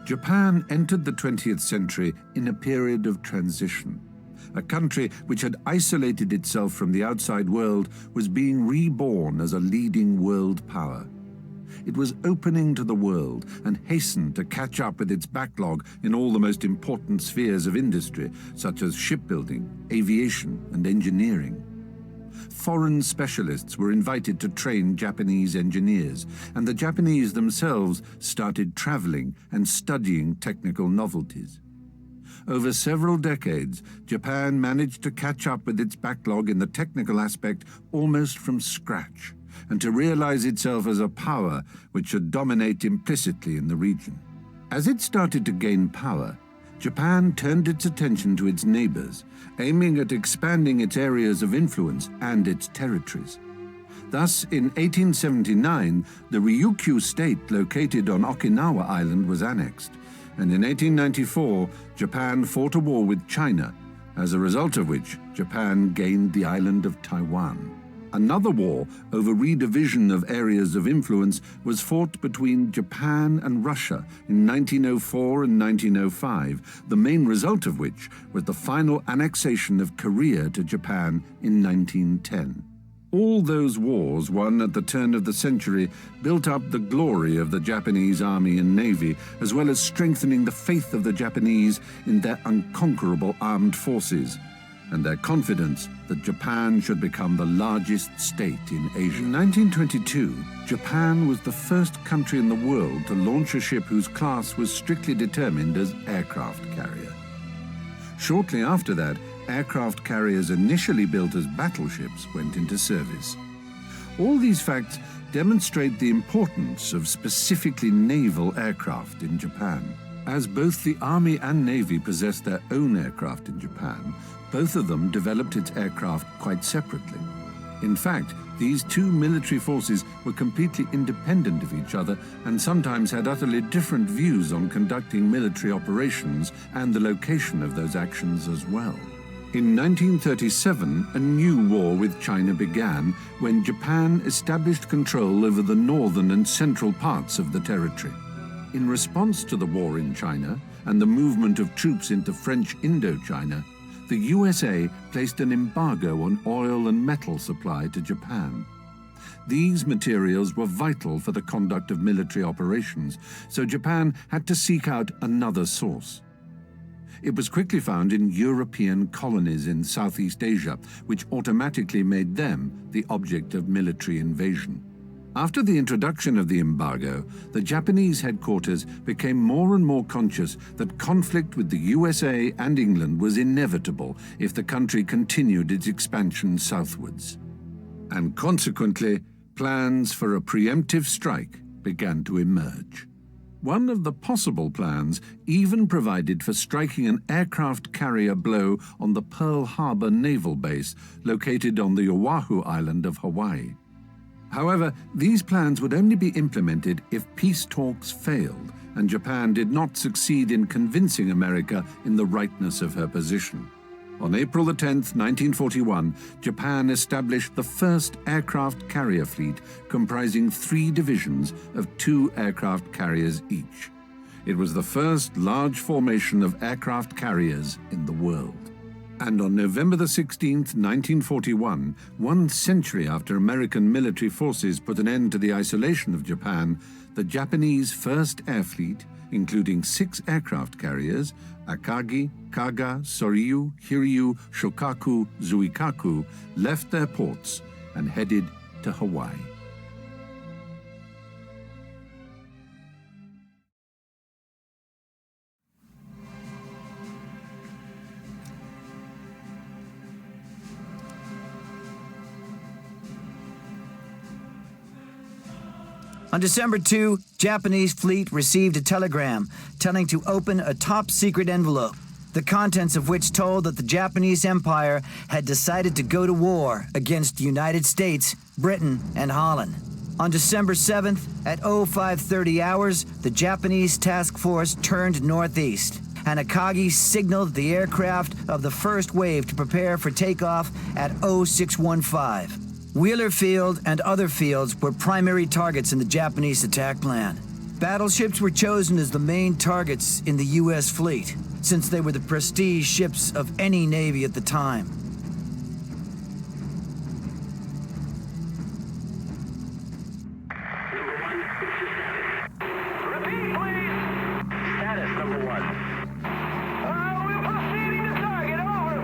Japan entered the 20th century in a period of transition. A country which had isolated itself from the outside world was being reborn as a leading world power. It was opening to the world and hastened to catch up with its backlog in all the most important spheres of industry, such as shipbuilding, aviation, and engineering. Foreign specialists were invited to train Japanese engineers, and the Japanese themselves started traveling and studying technical novelties. Over several decades, Japan managed to catch up with its backlog in the technical aspect almost from scratch, and to realize itself as a power which should dominate implicitly in the region. As it started to gain power, Japan turned its attention to its neighbors, aiming at expanding its areas of influence and its territories. Thus, in 1879, the Ryukyu state located on Okinawa Island was annexed, and in 1894, Japan fought a war with China, as a result of which Japan gained the island of Taiwan. Another war over redivision of areas of influence was fought between Japan and Russia in 1904 and 1905, the main result of which was the final annexation of Korea to Japan in 1910. All those wars won at the turn of the century built up the glory of the Japanese army and navy, as well as strengthening the faith of the Japanese in their unconquerable armed forces, and their confidence that Japan should become the largest state in Asia. In 1922, Japan was the first country in the world to launch a ship whose class was strictly determined as aircraft carrier. Shortly after that, aircraft carriers initially built as battleships went into service. All these facts demonstrate the importance of specifically naval aircraft in Japan. As both the Army and Navy possessed their own aircraft in Japan, both of them developed its aircraft quite separately. In fact, these two military forces were completely independent of each other and sometimes had utterly different views on conducting military operations and the location of those actions as well. In 1937, a new war with China began when Japan established control over the northern and central parts of the territory. In response to the war in China and the movement of troops into French Indochina, the USA placed an embargo on oil and metal supply to Japan. These materials were vital for the conduct of military operations, so Japan had to seek out another source. It was quickly found in European colonies in Southeast Asia, which automatically made them the object of military invasion. After the introduction of the embargo, the Japanese headquarters became more and more conscious that conflict with the USA and England was inevitable if the country continued its expansion southwards. And consequently, plans for a preemptive strike began to emerge. One of the possible plans even provided for striking an aircraft carrier blow on the Pearl Harbor Naval Base located on the Oahu Island of Hawaii. However, these plans would only be implemented if peace talks failed and Japan did not succeed in convincing America in the rightness of her position. On April 10, 1941, Japan established the first aircraft carrier fleet comprising 3 divisions of 2 aircraft carriers each. It was the first large formation of aircraft carriers in the world. And on November 16, 1941, 1 century after American military forces put an end to the isolation of Japan, the Japanese First Air Fleet, including 6 aircraft carriers, Akagi, Kaga, Soryu, Hiryu, Shokaku, Zuikaku, left their ports and headed to Hawaii. On December 2, Japanese fleet received a telegram telling to open a top-secret envelope, the contents of which told that the Japanese Empire had decided to go to war against the United States, Britain, and Holland. On December 7th, at 0530 hours, the Japanese task force turned northeast, and Akagi signaled the aircraft of the first wave to prepare for takeoff at 0615. Wheeler Field and other fields were primary targets in the Japanese attack plan. Battleships were chosen as the main targets in the U.S. fleet, since they were the prestige ships of any navy at the time. Repeat, please. Status, number one. We're proceeding to target. Over.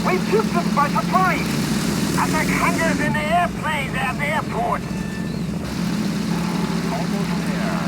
We took them by surprise! Attack hangars in the airplanes at the airport! Almost there.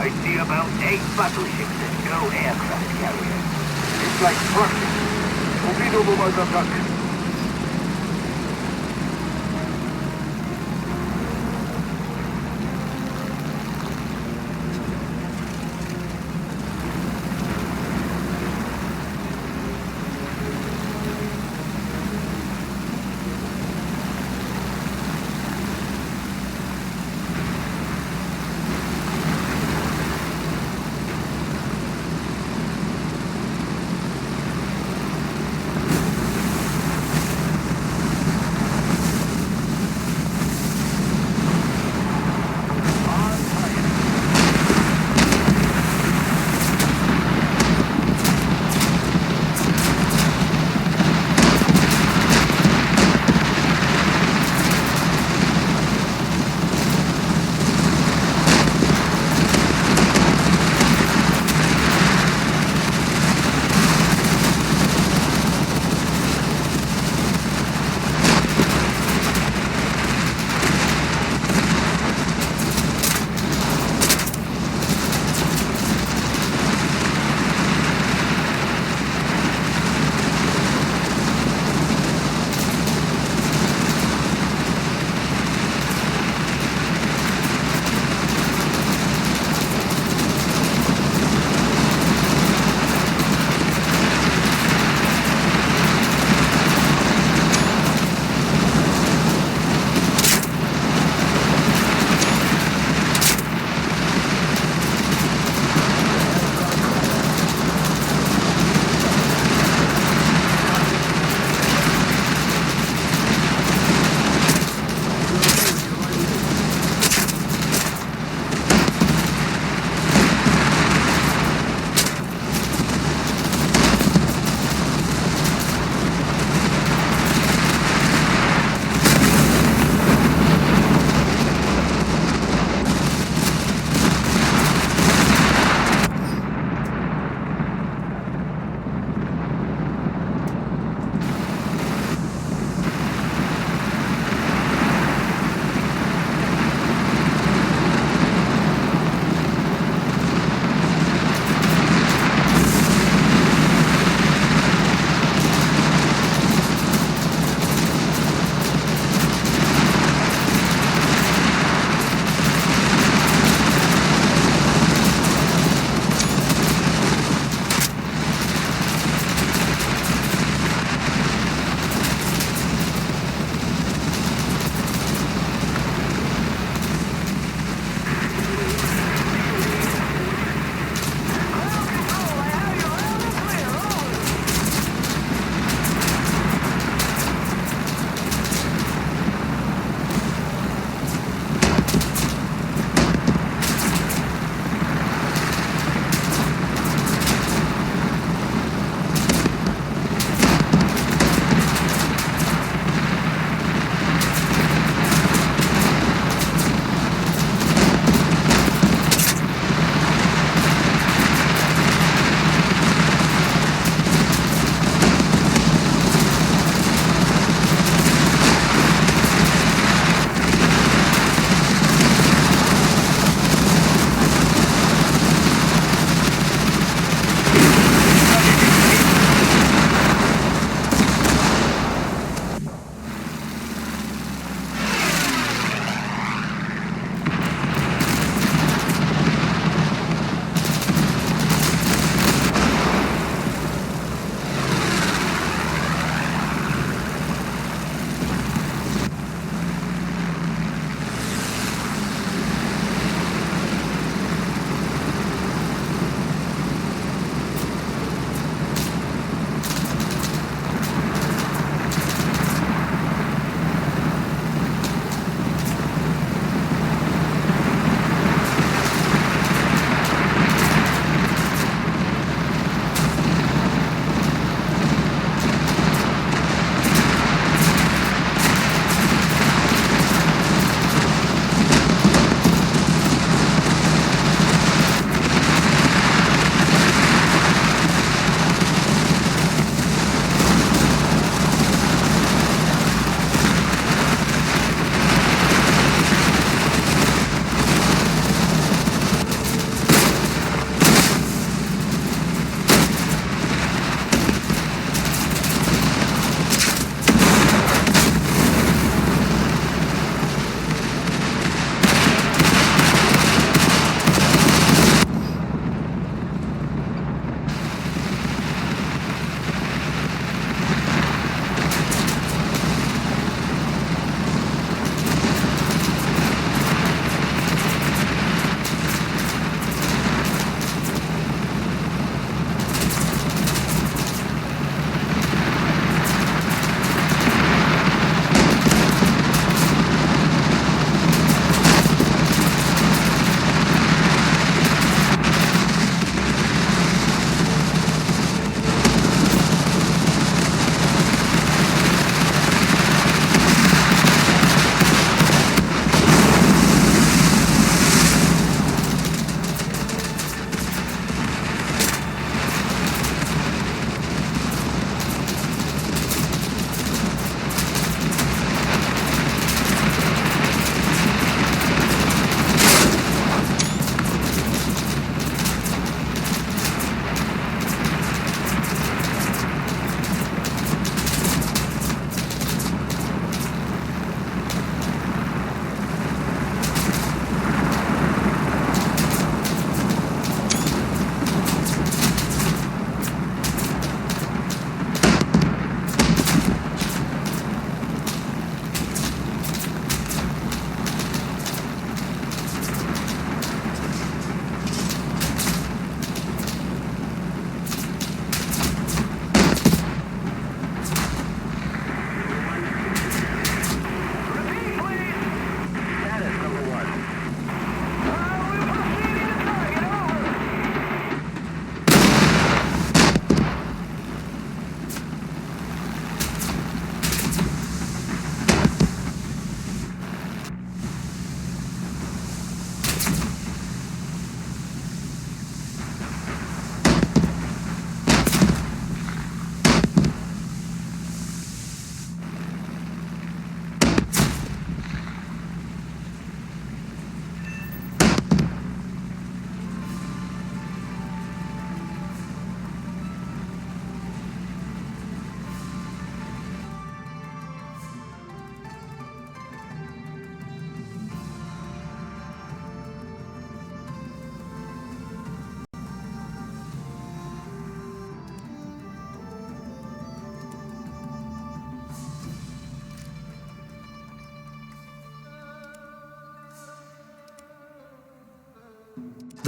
I see about 8 battleships and no aircraft carriers. It's like perfect. Torpedo bombers are done.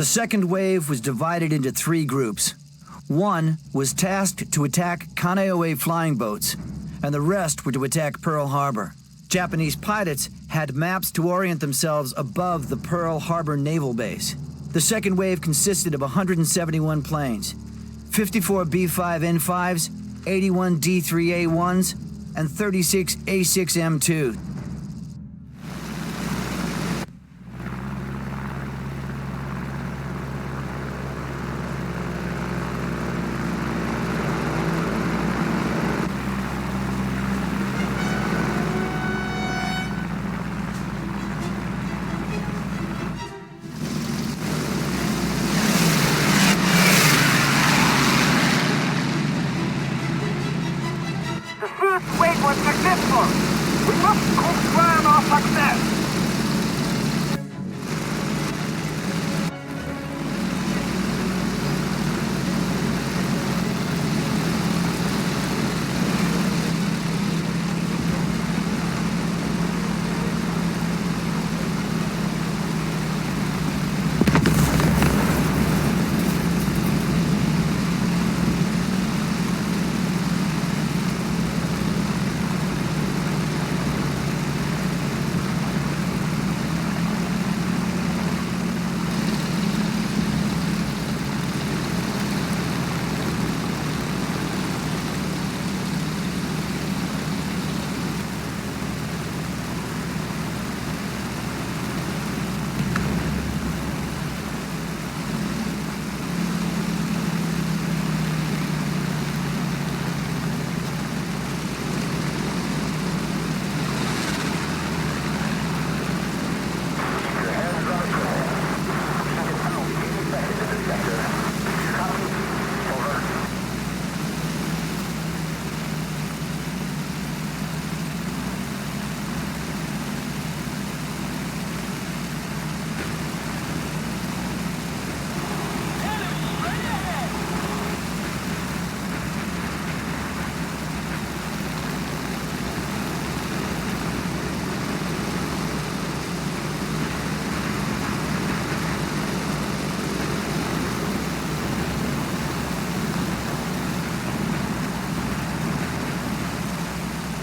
The second wave was divided into 3 groups. One was tasked to attack Kaneohe flying boats, and the rest were to attack Pearl Harbor. Japanese pilots had maps to orient themselves above the Pearl Harbor naval base. The second wave consisted of 171 planes, 54 B-5N5s, 81 D-3A1s, and 36 A-6M2s. Was successful. We must confirm our success.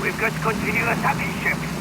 We've got continuous attacking ships.